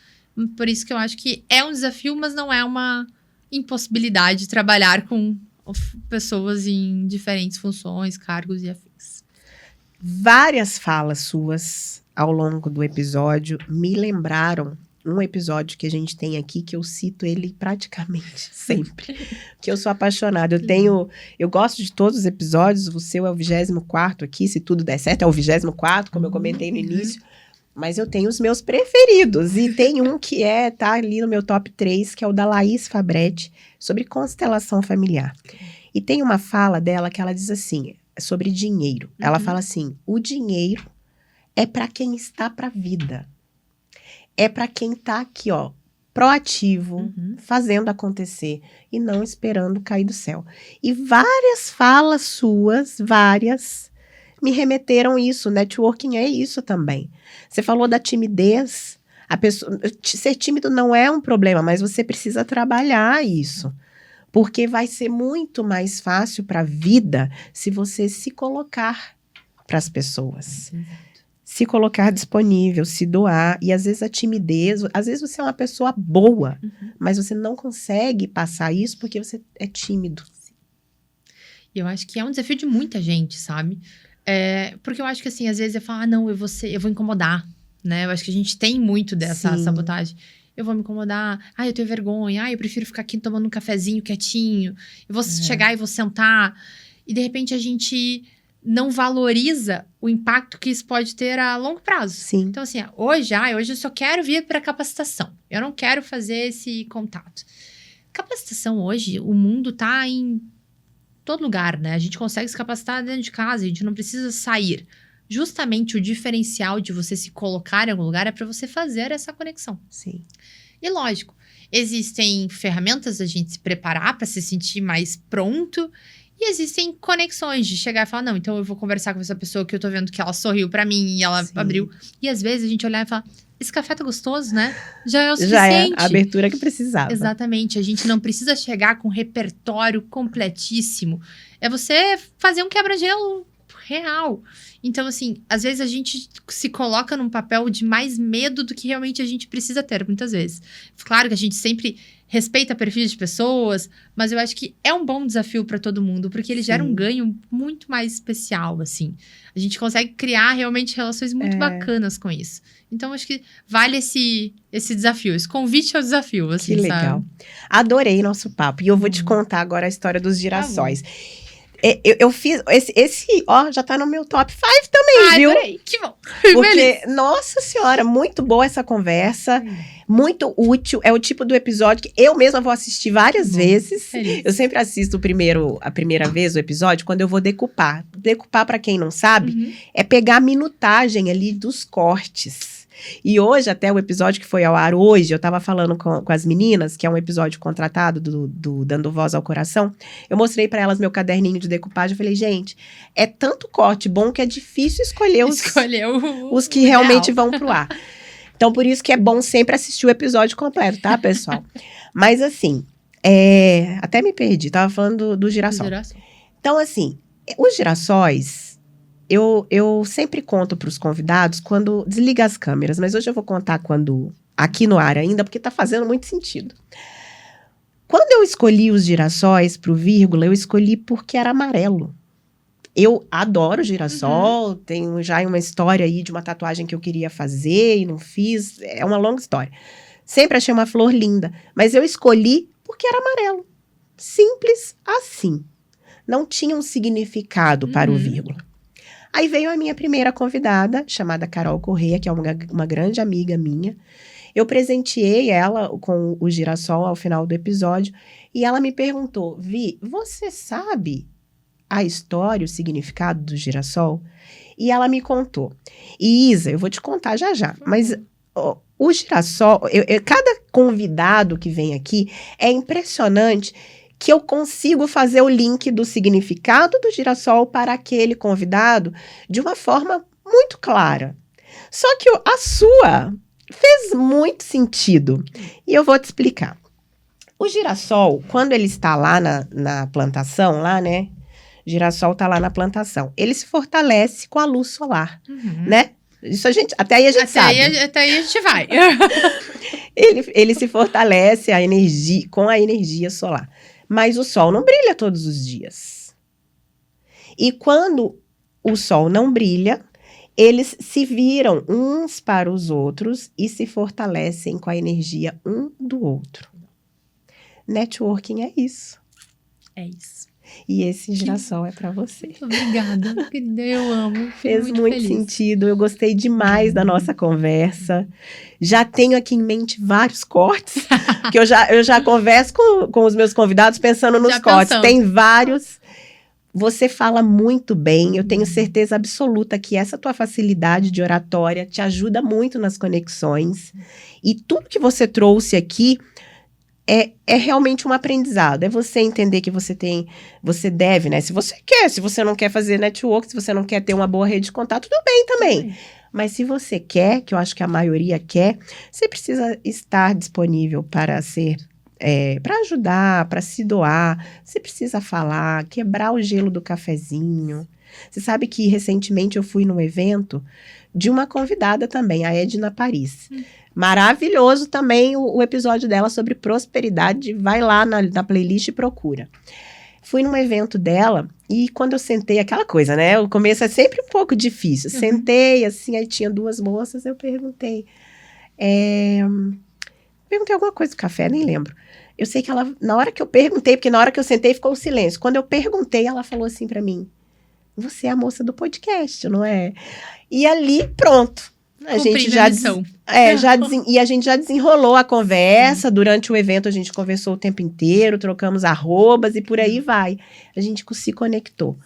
Por isso que eu acho que é um desafio, mas não é uma impossibilidade de trabalhar com pessoas em diferentes funções, cargos e afins. Várias falas suas ao longo do episódio me lembraram um episódio que a gente tem aqui, que eu cito ele praticamente sempre, que eu sou apaixonada. Eu gosto de todos os episódios, o seu é o 24º aqui, se tudo der certo, é o 24º, como eu comentei no início. Mas eu tenho os meus preferidos. E tem um que tá ali no meu top 3, que é o da Laís Fabretti, sobre constelação familiar. E tem uma fala dela que ela diz assim, sobre dinheiro. Ela fala assim, o dinheiro é para quem está para a vida. É para quem tá aqui, ó, proativo, fazendo acontecer e não esperando cair do céu. E várias falas suas, me remeteram isso. Networking é isso também. Você falou da timidez. Ser tímido não é um problema, mas você precisa trabalhar isso. Porque vai ser muito mais fácil para a vida se você se colocar para as pessoas. Se colocar disponível, se doar. E às vezes a timidez, às vezes você é uma pessoa boa, mas você não consegue passar isso porque você é tímido. E eu acho que é um desafio de muita gente, sabe? Porque eu acho que assim, às vezes eu falo, não, eu vou incomodar, né? Eu acho que a gente tem muito dessa sabotagem. Eu vou me incomodar, eu tenho vergonha, eu prefiro ficar aqui tomando um cafezinho quietinho, eu vou chegar e vou sentar. E de repente a gente não valoriza o impacto que isso pode ter a longo prazo. Sim. Então assim, hoje eu só quero vir para capacitação, eu não quero fazer esse contato. Capacitação hoje, o mundo tá em todo lugar, né? A gente consegue se capacitar dentro de casa, a gente não precisa sair. Justamente o diferencial de você se colocar em algum lugar é para você fazer essa conexão. Sim. E lógico, existem ferramentas da gente se preparar para se sentir mais pronto e existem conexões de chegar e falar, não, então eu vou conversar com essa pessoa que eu tô vendo que ela sorriu para mim e ela abriu. E às vezes a gente olhar e falar, esse café tá gostoso, né? Já é o suficiente. Já é a abertura que precisava. Exatamente. A gente não precisa chegar com um repertório completíssimo. É você fazer um quebra-gelo real. Então, assim, às vezes a gente se coloca num papel de mais medo do que realmente a gente precisa ter, muitas vezes. Claro que a gente sempre respeita perfis de pessoas, mas eu acho que é um bom desafio para todo mundo, porque ele gera um ganho muito mais especial, assim. A gente consegue criar realmente relações muito bacanas com isso. Então, acho que vale esse desafio, esse convite ao desafio, assim, que legal. sabe? Adorei nosso papo. E eu vou te contar agora a história dos girassóis. Eu fiz esse, já tá no meu top 5 também, viu? Adorei, que bom. Porque, nossa senhora, muito boa essa conversa, muito útil. É o tipo do episódio que eu mesma vou assistir várias vezes. Feliz. Eu sempre assisto a primeira vez o episódio quando eu vou decupar. Decupar, pra quem não sabe, é pegar a minutagem ali dos cortes. E hoje, até o episódio que foi ao ar hoje, eu tava falando com as meninas, que é um episódio contratado do Dando Voz ao Coração, eu mostrei pra elas meu caderninho de decupagem, eu falei, gente, é tanto corte bom que é difícil escolher os que realmente vão pro ar. Então, por isso que é bom sempre assistir o episódio completo, tá, pessoal? Mas assim, até me perdi, tava falando do girassol. Então, assim, os girassóis... Eu sempre conto para os convidados quando desliga as câmeras, mas hoje eu vou contar aqui no ar ainda, porque tá fazendo muito sentido. Quando eu escolhi os girassóis pro vírgula, eu escolhi porque era amarelo. Eu adoro girassol, tenho já uma história aí de uma tatuagem que eu queria fazer e não fiz, é uma longa história. Sempre achei uma flor linda, mas eu escolhi porque era amarelo. Simples assim. Não tinha um significado para o vírgula. Aí veio a minha primeira convidada, chamada Carol Corrêa, que é uma grande amiga minha. Eu presenteei ela com o girassol ao final do episódio. E ela me perguntou, Vi, você sabe a história, o significado do girassol? E ela me contou. E Isa, eu vou te contar já. Mas o girassol, cada convidado que vem aqui, é impressionante que eu consigo fazer o link do significado do girassol para aquele convidado de uma forma muito clara. Só que a sua fez muito sentido. E eu vou te explicar. O girassol, quando ele está lá na plantação, lá, né? O girassol está lá na plantação. Ele se fortalece com a luz solar, né? Isso até aí a gente sabe. Até aí a gente vai. Ele se fortalece com a energia solar. Mas o sol não brilha todos os dias. E quando o sol não brilha, eles se viram uns para os outros e se fortalecem com a energia um do outro. Networking é isso. É isso. E esse girassol é para você. Muito obrigada, querida. Eu amo. Fez muito sentido. Eu gostei demais da nossa conversa. Já tenho aqui em mente vários cortes, que eu já converso com os meus convidados pensando nos cortes. Tem vários. Você fala muito bem. Eu tenho certeza absoluta que essa tua facilidade de oratória te ajuda muito nas conexões. E tudo que você trouxe aqui é realmente um aprendizado. É você entender que você deve, né? Se você não quer fazer network, se você não quer ter uma boa rede de contato, tudo bem também. Mas se você quer, que eu acho que a maioria quer, você precisa estar disponível para para ajudar, para se doar. Você precisa falar, quebrar o gelo do cafezinho. Você sabe que recentemente eu fui num evento de uma convidada também, a Edna Paris. Maravilhoso também o episódio dela sobre prosperidade. Vai lá na playlist e procura. Fui num evento dela e quando eu sentei, aquela coisa, né? O começo é sempre um pouco difícil. Sentei, assim, aí tinha duas moças, eu perguntei. Perguntei alguma coisa do café, nem lembro. Eu sei que ela, na hora que eu perguntei, porque na hora que eu sentei ficou o silêncio. Quando eu perguntei, ela falou assim pra mim, você é a moça do podcast, não é? E ali, pronto. A gente já desenrolou a conversa. Durante o evento a gente conversou o tempo inteiro, trocamos arrobas e por aí vai. A gente se conectou.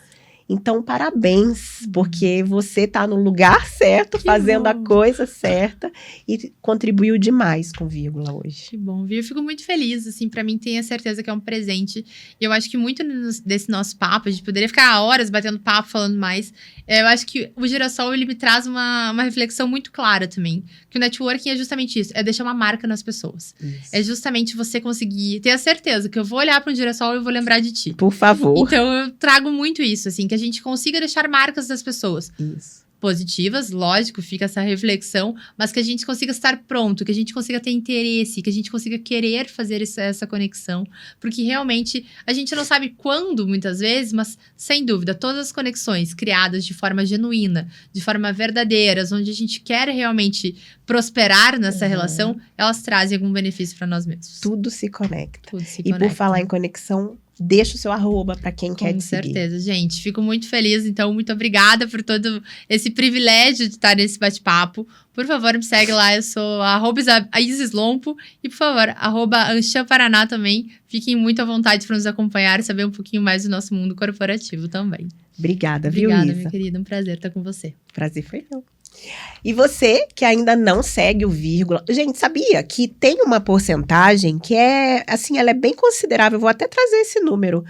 Então, parabéns, porque você está no lugar certo, fazendo a coisa certa e contribuiu demais com Vírgula hoje. Que bom, viu? Eu fico muito feliz, assim, pra mim tenho a certeza que é um presente. E eu acho que muito desse nosso papo, a gente poderia ficar horas batendo papo, falando mais. Eu acho que o Girassol, ele me traz uma reflexão muito clara também. Que o networking é justamente isso, é deixar uma marca nas pessoas. Isso. É justamente você conseguir ter a certeza que eu vou olhar para um Girassol e eu vou lembrar de ti. Por favor. Então, eu trago muito isso, assim, que a gente consiga deixar marcas das pessoas. Isso. Positivas, lógico, fica essa reflexão, mas que a gente consiga estar pronto, que a gente consiga ter interesse, que a gente consiga querer fazer essa conexão, porque realmente a gente não sabe quando, muitas vezes, mas sem dúvida, todas as conexões criadas de forma genuína, de forma verdadeira, onde a gente quer realmente prosperar nessa relação, elas trazem algum benefício para nós mesmos. Tudo se conecta. Por falar em conexão, deixa o seu @ para quem quer te seguir. Com certeza, gente. Fico muito feliz, então muito obrigada por todo esse privilégio de estar nesse bate-papo. Por favor, me segue lá, eu sou @IsisLompo e, por favor, @AnchanParaná também. Fiquem muito à vontade para nos acompanhar e saber um pouquinho mais do nosso mundo corporativo também. Obrigada, Isa? Minha querida. Um prazer estar com você. Prazer foi meu. E você que ainda não segue o Vírgula, gente, sabia que tem uma porcentagem que assim, ela é bem considerável, vou até trazer esse número,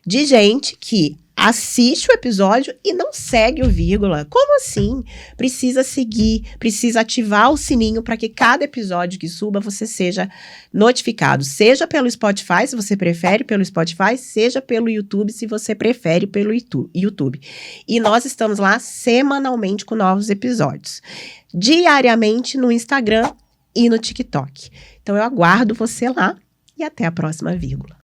de gente que assiste o episódio e não segue o Vírgula. Como assim? Precisa seguir, precisa ativar o sininho para que cada episódio que suba você seja notificado. Seja pelo Spotify, se você prefere pelo Spotify, seja pelo YouTube, se você prefere pelo YouTube. E nós estamos lá semanalmente com novos episódios. Diariamente no Instagram e no TikTok. Então eu aguardo você lá e até a próxima Vírgula.